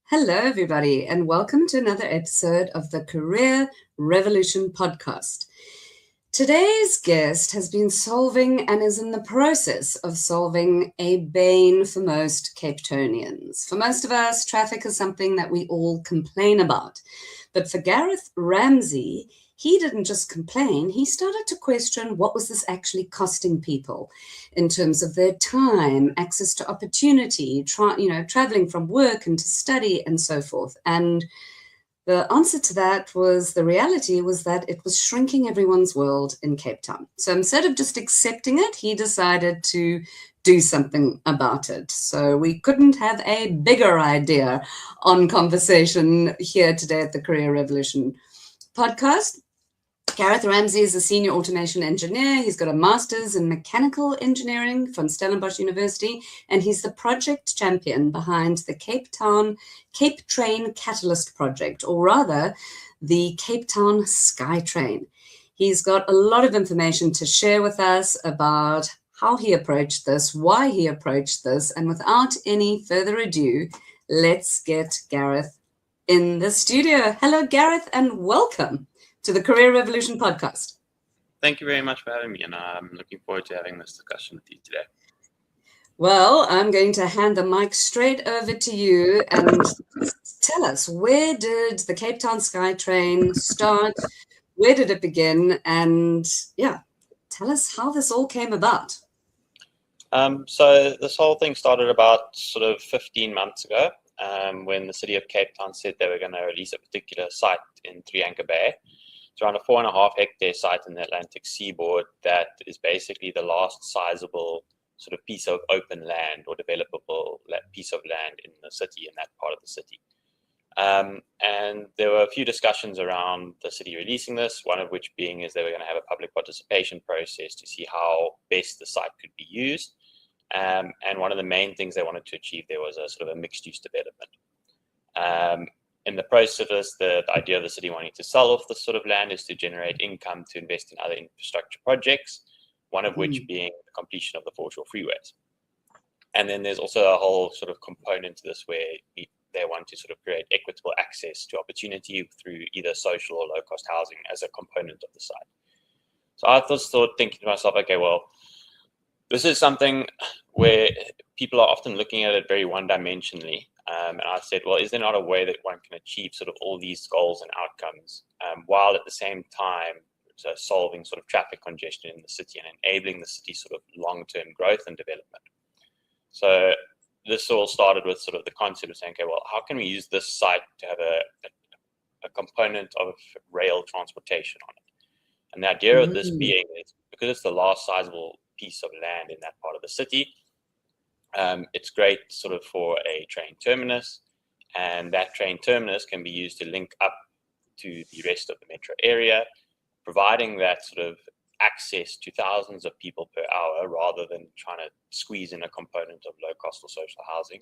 Hello, everybody, and welcome to another episode of the Career Revolution podcast. Today's guest has been solving and is in the process of solving a bane for most Cape Townians. For most of us, traffic is something that we all complain about. But for Gareth Ramsay, he didn't just complain, he started to question what was this actually costing people in terms of their time, access to opportunity, traveling from work and to study and so forth. And the answer to that was, the reality was that it was shrinking everyone's world in Cape Town. So instead of just accepting it, he decided to do something about it. So we couldn't have a bigger idea on conversation here today at the Career Revolution podcast. Gareth Ramsay is a senior automation engineer. He's got a master's in mechanical engineering from Stellenbosch University, and he's the project champion behind the CapeTrain Catalyst Project, or rather, the Cape Town Skytrain. He's got a lot of information to share with us about how he approached this, why he approached this, and without any further ado, let's get Gareth in the studio. Hello, Gareth, and welcome to the Career Revolution podcast. Thank you very much for having me, and I'm looking forward to having this discussion with you today. Well, I'm going to hand the mic straight over to you and tell us, where did the Cape Town Skytrain start? Where did it begin? And tell us how this all came about. So this whole thing started about sort of 15 months ago when the city of Cape Town said they were going to release a particular site in Three Anchor Bay. It's around a 4.5 hectare site in the Atlantic seaboard that is basically the last sizable sort of piece of open land or developable piece of land in the city, in that part of the city. And there were a few discussions around the city releasing this, one of which being is they were going to have a public participation process to see how best the site could be used. And one of the main things they wanted to achieve there was a sort of a mixed-use development. In the process of this, the idea of the city wanting to sell off this sort of land is to generate income to invest in other infrastructure projects, one of which being the completion of the foreshore freeways. And then there's also a whole sort of component to this where they want to sort of create equitable access to opportunity through either social or low-cost housing as a component of the site. So I was thinking to myself, okay, well, this is something where people are often looking at it very one-dimensionally. And I said, well, is there not a way that one can achieve sort of all these goals and outcomes while at the same time solving sort of traffic congestion in the city and enabling the city's sort of long-term growth and development? So this all started with sort of the concept of saying, okay, well, how can we use this site to have a component of rail transportation on it? And the idea of this being is because it's the last sizable piece of land in that part of the city, it's great sort of for a train terminus, and that train terminus can be used to link up to the rest of the metro area, providing that sort of access to thousands of people per hour rather than trying to squeeze in a component of low cost or social housing.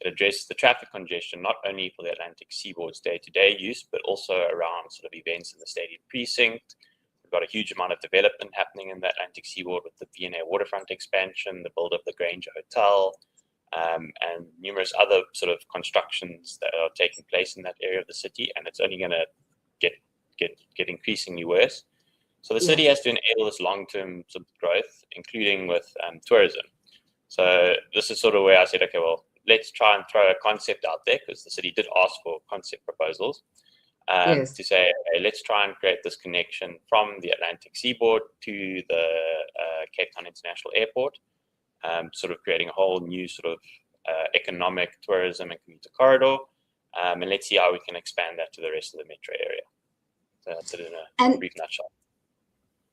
It addresses the traffic congestion, not only for the Atlantic seaboard's day-to-day use, but also around sort of events in the stadium precinct. We've got a huge amount of development happening in the Atlantic seaboard with the V&A waterfront expansion, the build of the Granger Hotel, and numerous other sort of constructions that are taking place in that area of the city, and it's only going to get increasingly worse. So the city has to enable this long-term sort of growth, including with tourism. So this is sort of where I said, okay, well, let's try and throw a concept out there, because the city did ask for concept proposals. To say, okay, let's try and create this connection from the Atlantic seaboard to the Cape Town International Airport, sort of creating a whole new sort of economic tourism and commuter corridor, and let's see how we can expand that to the rest of the metro area. So that's it in a brief nutshell.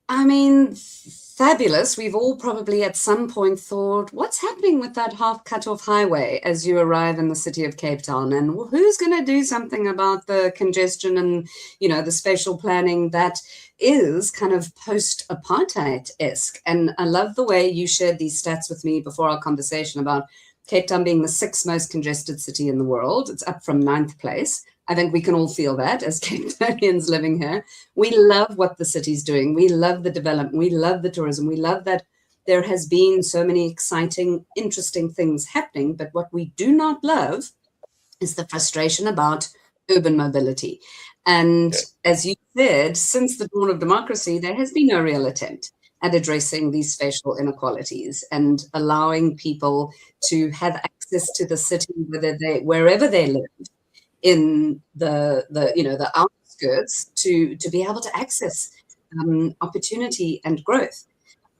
I mean, fabulous. We've all probably at some point thought, what's happening with that half cut off highway as you arrive in the city of Cape Town? And who's going to do something about the congestion and, the spatial planning that is kind of post-apartheid-esque? And I love the way you shared these stats with me before our conversation about Cape Town being the 6th most congested city in the world. It's up from 9th place. I think we can all feel that as Cape Townians living here. We love what the city's doing. We love the development. We love the tourism. We love that there has been so many exciting, interesting things happening. But what we do not love is the frustration about urban mobility. And as you said, since the dawn of democracy, there has been no real attempt at addressing these spatial inequalities and allowing people to have access to the city, wherever they live in the outskirts, to be able to access opportunity and growth.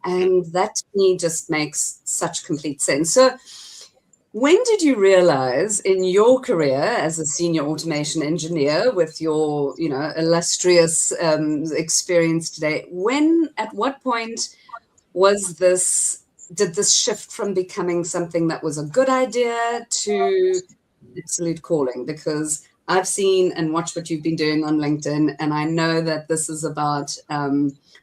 And that to me just makes such complete sense. So when did you realize in your career as a senior automation engineer with your, illustrious experience today, at what point did this shift from becoming something that was a good idea to absolute calling? Because I've seen and watched what you've been doing on LinkedIn, and I know that this is about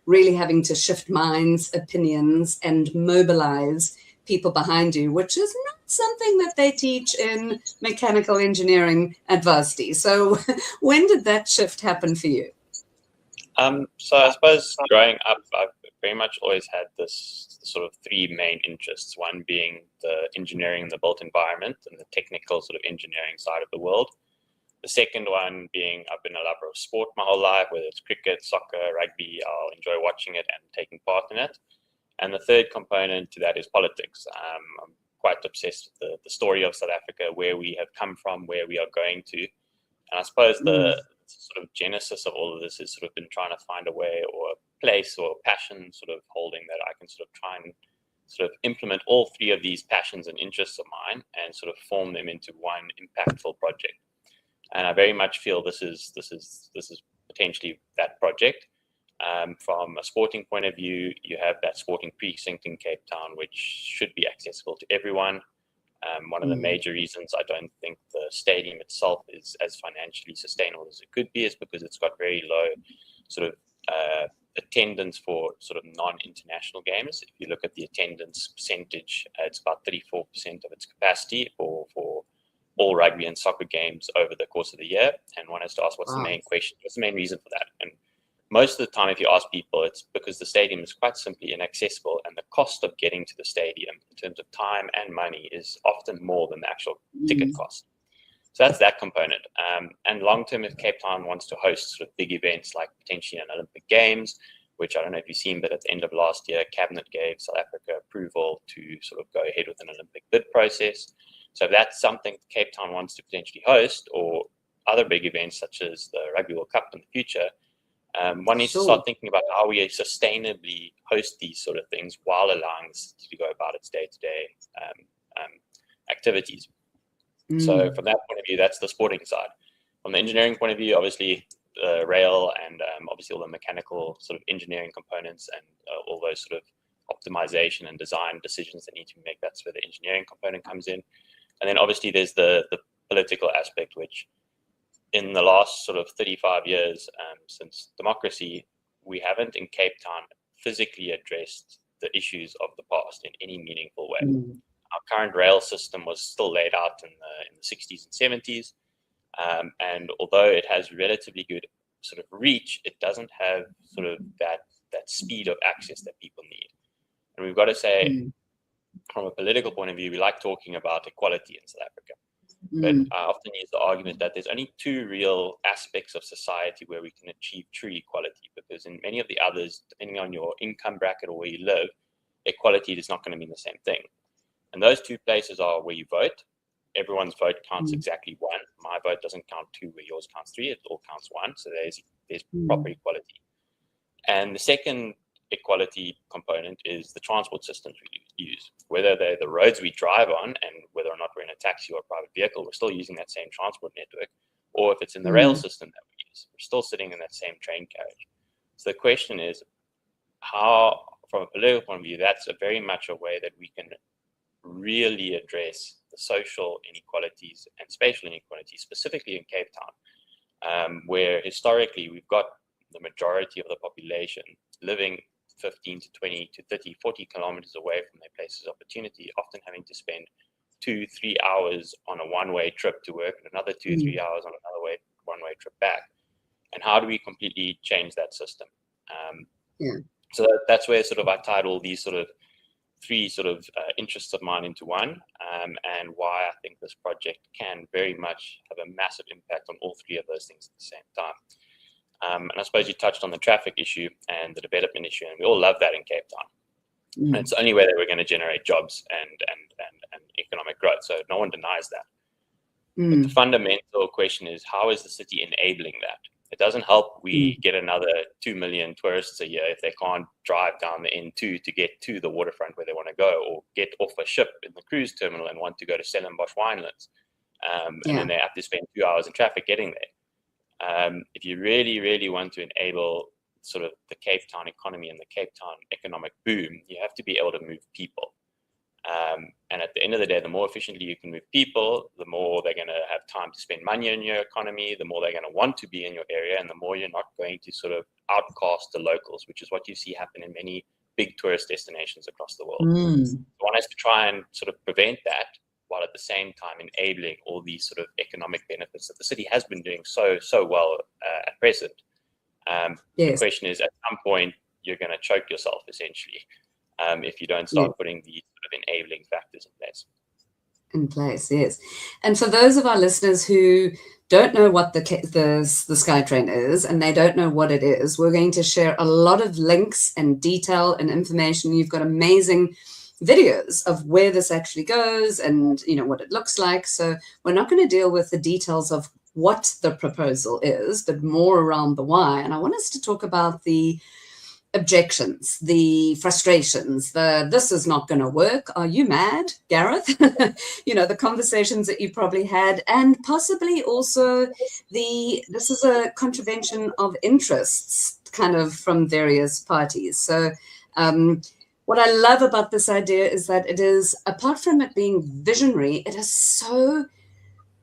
really having to shift minds, opinions, and mobilize people behind you, which is not something that they teach in mechanical engineering at varsity. So when did that shift happen for you? So I suppose growing up, I've very much always had this sort of three main interests, one being the engineering and the built environment and the technical sort of engineering side of the world. The second one being I've been a lover of sport my whole life, whether it's cricket, soccer, rugby, I'll enjoy watching it and taking part in it. And the third component to that is politics. I'm quite obsessed with the story of South Africa, where we have come from, where we are going to. And I suppose the sort of genesis of all of this has sort of been trying to find a way or a place or a passion sort of holding that I can sort of try and sort of implement all three of these passions and interests of mine and sort of form them into one impactful project. And I very much feel this is potentially that project. From a sporting point of view, you have that sporting precinct in Cape Town, which should be accessible to everyone. One of the major reasons I don't think the stadium itself is as financially sustainable as it could be is because it's got very low sort of attendance for sort of non-international games. If you look at the attendance percentage, it's about 34% of its capacity for all rugby and soccer games over the course of the year. And one has to ask, what's the main question? What's the main reason for that? And most of the time, if you ask people, it's because the stadium is quite simply inaccessible, and the cost of getting to the stadium in terms of time and money is often more than the actual ticket cost. So that's that component. And long term, if Cape Town wants to host sort of big events like potentially an Olympic Games, which I don't know if you've seen, but at the end of last year, Cabinet gave South Africa approval to sort of go ahead with an Olympic bid process. So if that's something Cape Town wants to potentially host, or other big events such as the Rugby World Cup in the future, one needs to start thinking about how we sustainably host these sort of things while allowing the city to go about its day-to-day activities. So from that point of view, that's the sporting side. From the engineering point of view, obviously rail and obviously all the mechanical sort of engineering components and all those sort of optimization and design decisions that need to be made. That's where the engineering component comes in. And then obviously there's the political aspect, which in the last sort of 35 years since democracy, we haven't in Cape Town physically addressed the issues of the past in any meaningful way. Our current rail system was still laid out in the 60s and 70s. And although it has relatively good sort of reach, it doesn't have sort of that speed of access that people need. And we've got to say, from a political point of view, we like talking about equality in South Africa. But I often use the argument that there's only two real aspects of society where we can achieve true equality, because in many of the others, depending on your income bracket or where you live, equality is not going to mean the same thing. And those two places are where you vote. Everyone's vote counts exactly one. My vote doesn't count two where yours counts three. It all counts one. So there's proper equality. And the second equality component is the transport systems we use. Whether they're the roads we drive on and whether or not we're in a taxi or a private vehicle, we're still using that same transport network. Or if it's in the rail system that we use, we're still sitting in that same train carriage. So the question is how, from a political point of view, that's very much a way that we can really address the social inequalities and spatial inequalities, specifically in Cape Town, where historically we've got the majority of the population living 15 to 20 to 30, 40 kilometers away from their places of opportunity, often having to spend 2-3 hours on a one-way trip to work and another 2-3 hours on another one-way trip back. And how do we completely change that system? So that's where sort of I tied all these sort of three sort of interests of mine into one, and why I think this project can very much have a massive impact on all three of those things at the same time. And I suppose you touched on the traffic issue and the development issue, and we all love that in Cape Town. And it's the only way that we're going to generate jobs and economic growth. So no one denies that. But the fundamental question is, how is the city enabling that? It doesn't help we get another 2 million tourists a year if they can't drive down the N2 to get to the waterfront where they want to go, or get off a ship in the cruise terminal and want to go to Stellenbosch Winelands. And then they have to spend 2 hours in traffic getting there. If you really, really want to enable sort of the Cape Town economy and the Cape Town economic boom, you have to be able to move people. And at the end of the day, the more efficiently you can move people, the more they're going to have time to spend money in your economy, the more they're going to want to be in your area, and the more you're not going to sort of outcast the locals, which is what you see happen in many big tourist destinations across the world. One has to try and sort of prevent that, while at the same time enabling all these sort of economic benefits that the city has been doing so well at present. The question is, at some point, you're going to choke yourself, essentially, if you don't start putting these sort of enabling factors in place. Yes. And for those of our listeners who don't know what the SkyTrain is, and they don't know what it is, we're going to share a lot of links and detail and information. You've got amazing videos of where this actually goes and, you know, what it looks like. So we're not going to deal with the details of what the proposal is, but more around the why. And I want us to talk about the objections, the frustrations, this is not going to work. Are you mad, Gareth? You know, the conversations that you probably had, and possibly also this is a contravention of interests kind of from various parties. So what I love about this idea is that it is, apart from it being visionary, it is so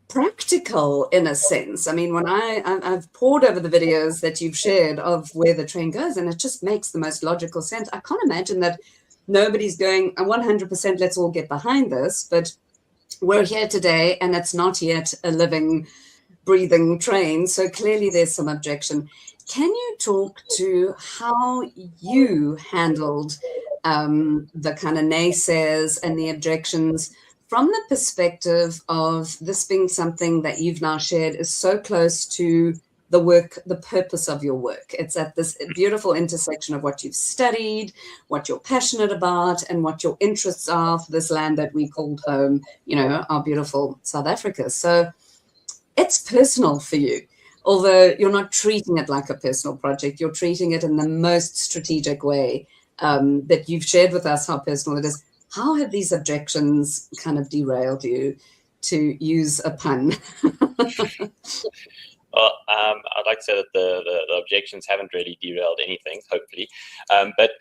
practical in a sense. I mean, when I've pored over the videos that you've shared of where the train goes, and it just makes the most logical sense. I can't imagine that nobody's going 100%, let's all get behind this, but we're here today and it's not yet a living, breathing train. So clearly there's some objection. Can you talk to how you handled the kind of naysayers and the objections from the perspective of this being something that you've now shared is so close to the work, the purpose of your work? It's at this beautiful intersection of what you've studied, what you're passionate about, and what your interests are for this land that we called home, you know, our beautiful South Africa. So it's personal for you. Although you're not treating it like a personal project, you're treating it in the most strategic way that you've shared with us how personal it is. How have these objections kind of derailed you, to use a pun? Well, I'd like to say that the objections haven't really derailed anything, hopefully. But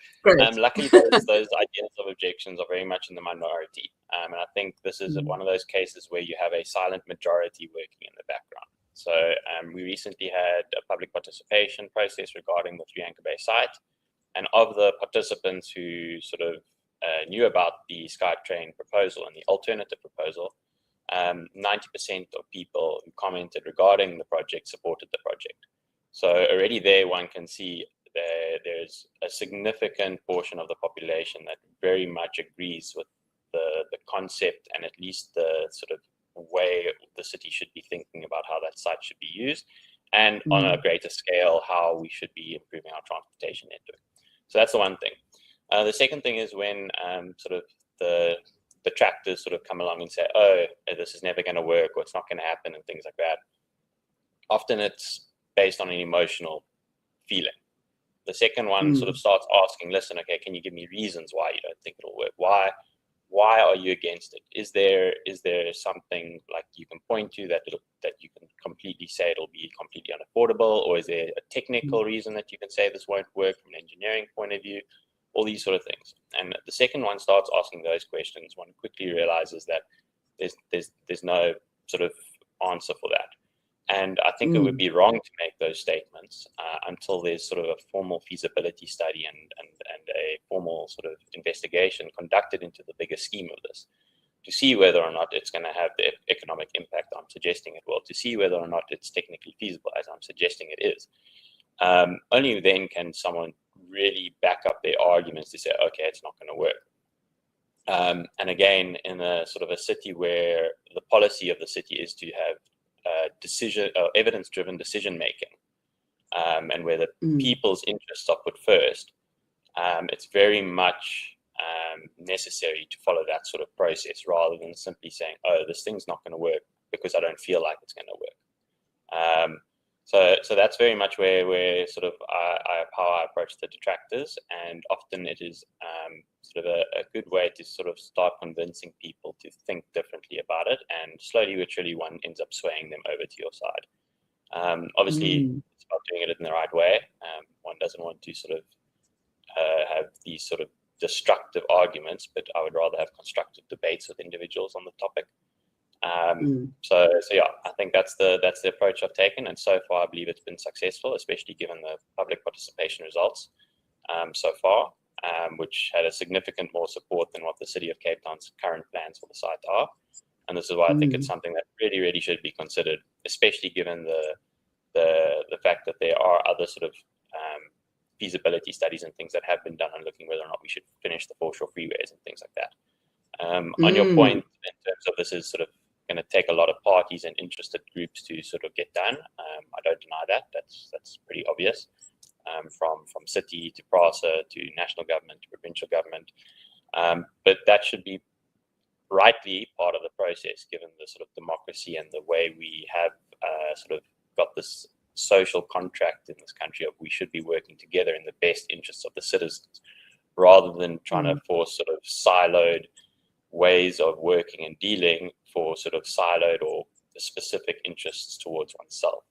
luckily, those ideas of objections are very much in the minority. And I think this is one of those cases where you have a silent majority working in the background. So we recently had a public participation process regarding the 3 Anchor Bay site. And of the participants who sort of knew about the SkyTrain proposal and the alternative proposal, 90% of people who commented regarding the project supported the project. So already there one can see there's a significant portion of the population that very much agrees with the concept, and at least the sort of way the city should be thinking about how that site should be used, and on a greater scale, how we should be improving our transportation network. So that's the one thing. The second thing is when sort of the detractors sort of come along and say, oh, this is never going to work, or it's not going to happen, and things like that. Often it's based on an emotional feeling. The second one sort of starts asking, listen, okay, can you give me reasons why you don't think it'll work? Why are you against it? Is there something like you can point to that you can completely say it'll be completely unaffordable, or is there a technical reason that you can say this won't work from an engineering point of view? All these sort of things. And the second one starts asking those questions, one quickly realizes that there's no sort of answer for that. And I think it would be wrong to make those statements until there's sort of a formal feasibility study and a formal sort of investigation conducted into the bigger scheme of this, to see whether or not it's going to have the economic impact I'm suggesting it will, to see whether or not it's technically feasible as I'm suggesting it is. Only then can someone really back up their arguments to say, okay, it's not going to work. And again, in a sort of a city where the policy of the city is to have evidence-driven decision making, and where the people's interests are put first, it's very much necessary to follow that sort of process rather than simply saying, oh, this thing's not going to work because I don't feel like it's going to work. So that's very much where sort of how I approach the detractors, and often it is sort of a good way to sort of start convincing people to think differently about it, and slowly but surely one ends up swaying them over to your side. Obviously, it's about doing it in the right way. One doesn't want to sort of have these sort of destructive arguments, but I would rather have constructive debates with individuals on the topic. So yeah, I think that's the approach I've taken, and so far I believe it's been successful, especially given the public participation results so far, which had a significant more support than what the City of Cape Town's current plans for the site are. And this is why I think it's something that really should be considered, especially given the fact that there are other sort of feasibility studies and things that have been done on looking whether or not we should finish the foreshore freeways and things like that. On your point, in terms of this is sort of going to take a lot of parties and interested groups to sort of get done, I don't deny that. That's pretty obvious. From city to PRASA to national government to provincial government, but that should be rightly part of the process, given the sort of democracy and the way we have sort of got this social contract in this country of we should be working together in the best interests of the citizens, rather than trying to force sort of siloed ways of working and dealing for sort of siloed or specific interests towards oneself.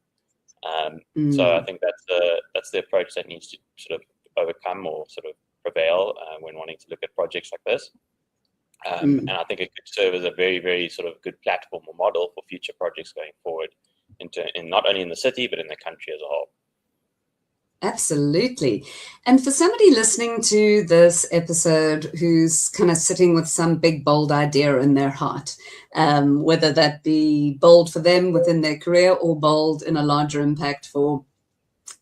So I think that's the approach that needs to sort of overcome or sort of prevail when wanting to look at projects like this. And I think it could serve as a very sort of good platform or model for future projects going forward, in not only in the city but in the country as a whole. Absolutely. And for somebody listening to this episode who's kind of sitting with some big, bold idea in their heart, whether that be bold for them within their career or bold in a larger impact for,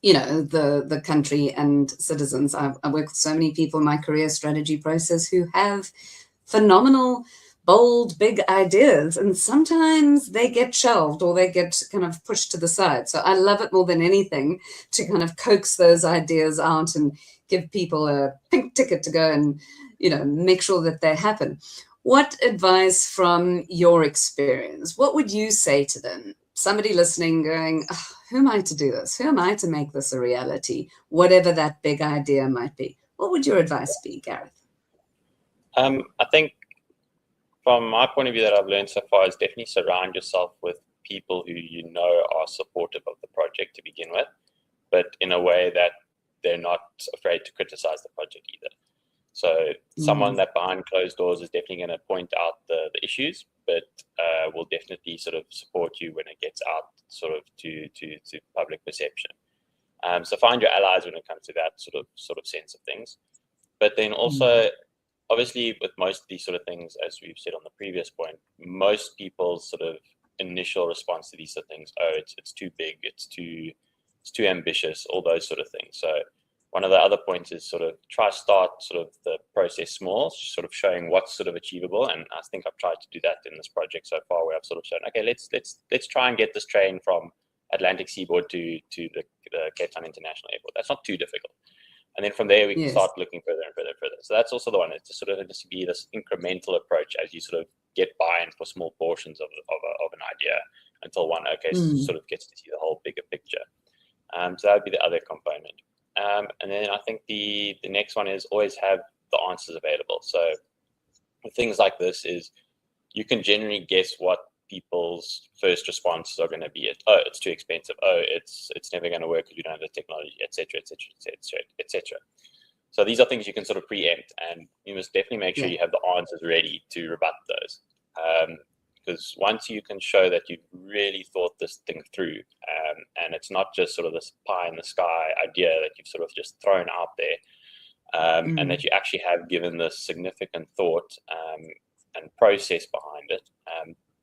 the country and citizens. I work with so many people in my career strategy process who have phenomenal, bold, big ideas, and sometimes they get shelved or they get kind of pushed to the side. So I love it more than anything to kind of coax those ideas out and give people a pink ticket to go and, make sure that they happen. What advice from your experience, what would you say to them? Somebody listening going, oh, who am I to do this? Who am I to make this a reality? Whatever that big idea might be. What would your advice be, Gareth? I think from my point of view that I've learned so far is definitely surround yourself with people who you know are supportive of the project to begin with, but in a way that they're not afraid to criticize the project either. So someone that behind closed doors is definitely going to point out the issues, but will definitely sort of support you when it gets out sort of to public perception. So find your allies when it comes to that sort of sense of things. But then also, obviously, with most of these sort of things, as we've said on the previous point, most people's sort of initial response to these sort of things, oh, it's too big, it's too ambitious, all those sort of things. So one of the other points is sort of try start sort of the process small, sort of showing what's sort of achievable. And I think I've tried to do that in this project so far, where I've sort of shown, okay, let's try and get this train from Atlantic Seaboard to the Cape Town International Airport. That's not too difficult. And then from there, we can start looking further and further and further. So that's also the one. It's just sort of just to be this incremental approach as you sort of get buy-in for small portions of an idea until one, sort of gets to see the whole bigger picture. So that would be the other component. And then I think the next one is always have the answers available. So with things like this is you can generally guess what people's first responses are going to be. Oh, it's too expensive. Oh, it's never going to work because we don't have the technology, etc., etc., etc., etc. So these are things you can sort of preempt, and you must definitely make sure you have the answers ready to rebut those. Because once you can show that you've really thought this thing through, and it's not just sort of this pie in the sky idea that you've sort of just thrown out there, and that you actually have given this significant thought and process behind it,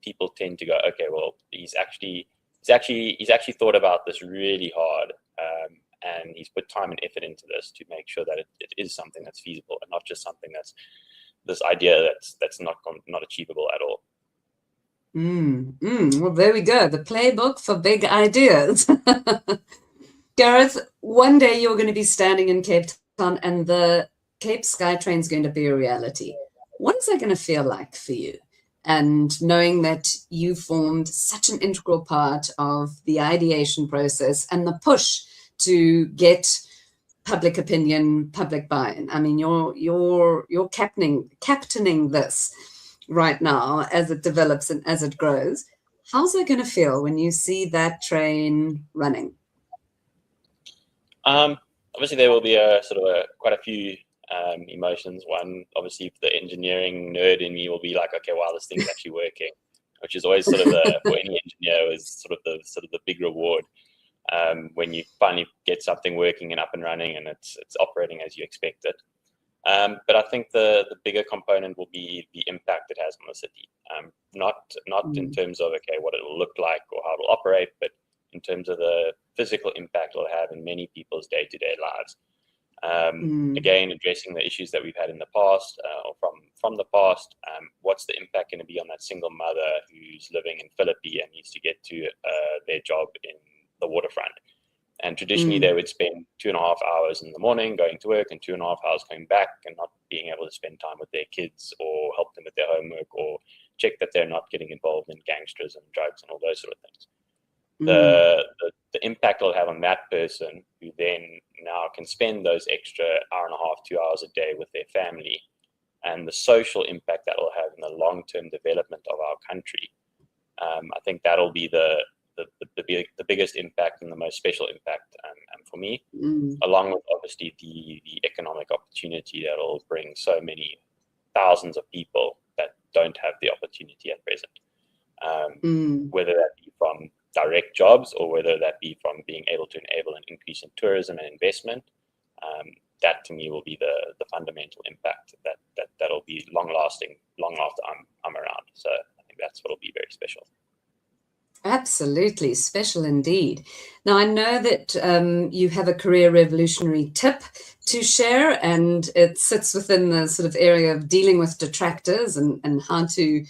people tend to go, okay, well, he's actually thought about this really hard, and he's put time and effort into this to make sure that it is something that's feasible and not just something that's this idea that's not achievable at all. Well, there we go. The playbook for big ideas. Gareth, one day you're going to be standing in Cape Town and the Cape Skytrain is going to be a reality. What is that going to feel like for you? And knowing that you formed such an integral part of the ideation process and the push to get public opinion, public buy-in. I mean, you're captaining this right now as it develops and as it grows. How's it going to feel when you see that train running? Obviously, there will be quite a few emotions. One, obviously, the engineering nerd in me will be like, okay, wow, this thing's actually working, which is always sort of for any engineer is sort of the big reward when you finally get something working and up and running and it's operating as you expect it. But I think the bigger component will be the impact it has on the city. Not in terms of what it will look like or how it will operate, but in terms of the physical impact it'll have in many people's day-to-day lives. Again, addressing the issues that we've had in the past or from the past. What's the impact going to be on that single mother who's living in Philippi and needs to get to their job in the waterfront? And traditionally, they would spend 2.5 hours in the morning going to work and 2.5 hours coming back and not being able to spend time with their kids or help them with their homework or check that they're not getting involved in gangsters and drugs and all those sort of things. The impact it'll have on that person who then now can spend those extra 1.5 hours, 2 hours a day with their family, and the social impact that will have in the long-term development of our country. I think that'll be the biggest impact and the most special impact for me, along with obviously the economic opportunity that will bring so many thousands of people that don't have the opportunity at present, whether that be from direct jobs or whether that be from being able to enable an increase in tourism and investment. That to me will be the fundamental impact that'll be long lasting, long after I'm around. So I think that's what'll be very special. Absolutely special indeed. Now, I know that you have a career revolutionary tip to share, and it sits within the sort of area of dealing with detractors and how to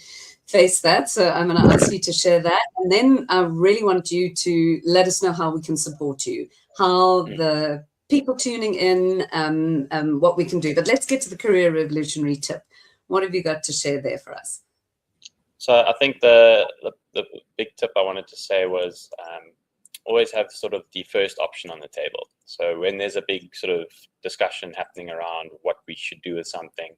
face that. So I'm going to ask you to share that. And then I really want you to let us know how we can support you, how the people tuning in, what we can do. But let's get to the career revolutionary tip. What have you got to share there for us? So I think the big tip I wanted to say was always have sort of the first option on the table. So when there's a big sort of discussion happening around what we should do with something,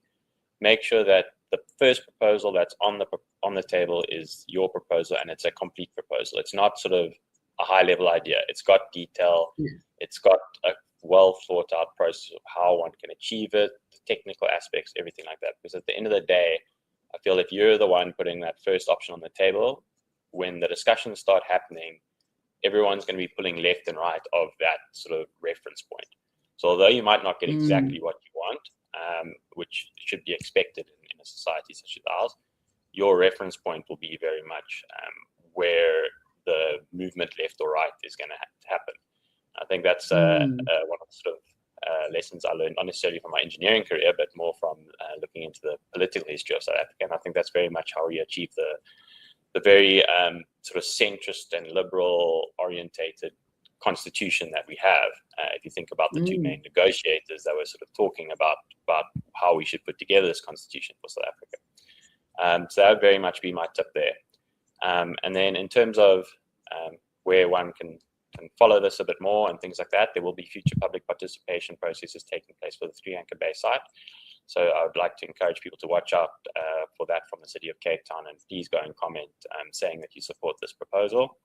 make sure that the first proposal that's on the table is your proposal and it's a complete proposal. It's not sort of a high level idea. It's got detail. It's got a well thought out process of how one can achieve it, the technical aspects, everything like that. Because at the end of the day, I feel if you're the one putting that first option on the table, when the discussions start happening, everyone's going to be pulling left and right of that sort of reference point. So although you might not get exactly what you want, which should be expected in a society such as ours, your reference point will be very much where the movement left or right is going to happen. I think that's one of the sort of lessons I learned, not necessarily from my engineering career, but more from looking into the political history of South Africa. And I think that's very much how we achieve the very sort of centrist and liberal orientated constitution that we have. If you think about the two main negotiators that were sort of talking about how we should put together this constitution for South Africa. So that would very much be my tip there. And then in terms of where one can follow this a bit more and things like that, there will be future public participation processes taking place for the 3 Anchor Bay site. So I would like to encourage people to watch out for that from the City of Cape Town, and please go and comment saying that you support this proposal.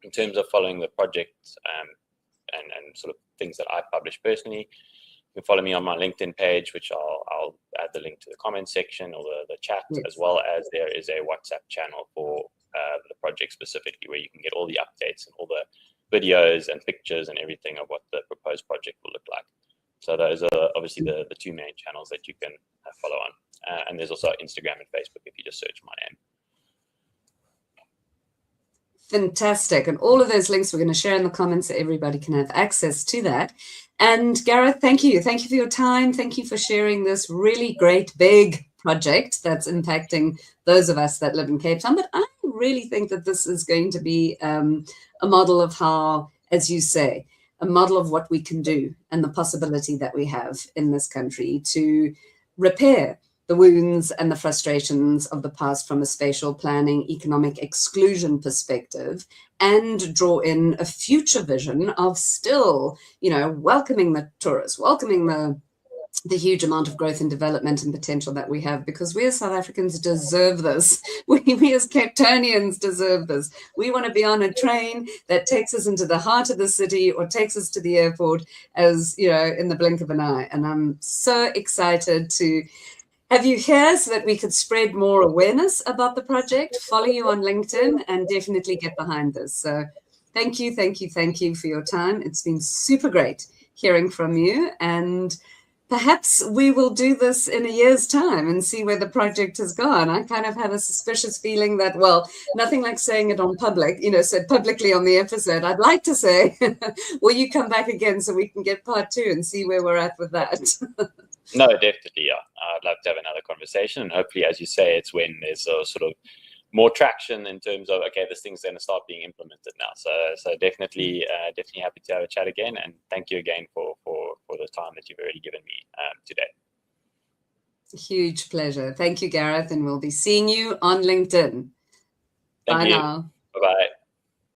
In terms of following the project and sort of things that I publish personally, you can follow me on my LinkedIn page, which I'll add the link to the comment section or the chat, as well as there is a WhatsApp channel for the project specifically, where you can get all the updates and all the videos and pictures and everything of what the proposed project will look like. So those are obviously the two main channels that you can follow on. And there's also Instagram and Facebook if you just search my name. Fantastic. And all of those links we're going to share in the comments so everybody can have access to that. And Gareth, thank you. Thank you for your time. Thank you for sharing this really great, big project that's impacting those of us that live in Cape Town. But I really think that this is going to be a model of how, as you say, a model of what we can do and the possibility that we have in this country to repair the wounds and the frustrations of the past from a spatial planning, economic exclusion perspective, and draw in a future vision of still, welcoming the tourists, welcoming the huge amount of growth and development and potential that we have, because we as South Africans deserve this. We as Cape Townians deserve this. We want to be on a train that takes us into the heart of the city or takes us to the airport as, in the blink of an eye. And I'm so excited to have you here so that we could spread more awareness about the project, follow you on LinkedIn, and definitely get behind this. So thank you for your time. It's been super great hearing from you, and perhaps we will do this in a year's time and see where the project has gone. I kind of have a suspicious feeling that, well, nothing like saying it on public, said publicly on the episode. I'd like to say, will you come back again so we can get part 2 and see where we're at with that? No, definitely, yeah. I'd love to have another conversation, and hopefully, as you say, it's when there's a sort of more traction in terms of, okay, this thing's going to start being implemented now. So definitely happy to have a chat again, and thank you again for the time that you've already given me today. Huge pleasure. Thank you, Gareth, and we'll be seeing you on LinkedIn. Bye now. Bye-bye.